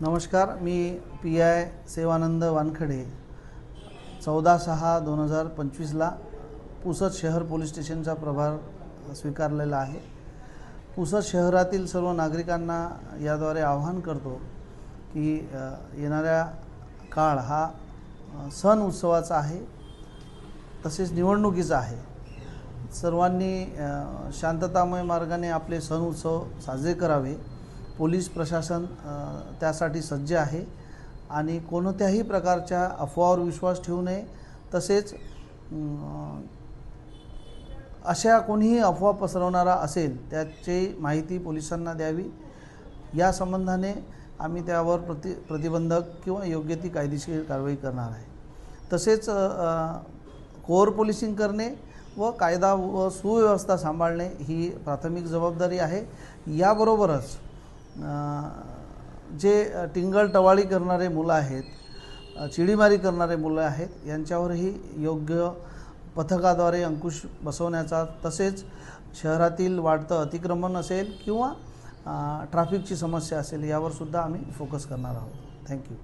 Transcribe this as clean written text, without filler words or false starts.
नमस्कार, मी पी.आय. सेवानंद वानखडे 14/6/2025ला पुसद शहर पोलीस स्टेशनचा प्रभार स्वीकारलेला आहे। पुसद शहरातील सर्व नागरिकांना याद्वारे आवाहन करतो की येणाऱ्या काळ हा सण उत्सवाचा आहे, तसेच निवडणुकीचा आहे। सर्वांनी शांततामय मार्गाने आपले सण उत्सव साजरे करावे। पोलीस प्रशासन त्यासाठी सज्ज आहे आणि कोणत्याही प्रकारच्या अफवावर विश्वास ठेवू नये। तसेच अशा कोणीही अफवा पसरवणारा असेल त्याची माहिती पोलिसांना द्यावी। या संबंधाने आम्ही त्यावर प्रतिबंधक किंवा योग्य ती कायदेशीर कारवाई करणार आहे। तसेच कोर पोलिसिंग करणे व कायदा व सुव्यवस्था सांभाळणे ही प्राथमिक जबाबदारी आहे। याबरोबरच जे टिंगल टवाळी करणारे मुलं आहेत, चिडीमारी करणारे मुलं आहेत, यांच्यावरही योग्य पथकाद्वारे अंकुश बसवण्याचा, तसेच शहरातील वाढतं अतिक्रमण असेल किंवा ट्रॅफिकची समस्या असेल यावर सुद्धा आम्ही फोकस करणार आहोत। थँक्यू।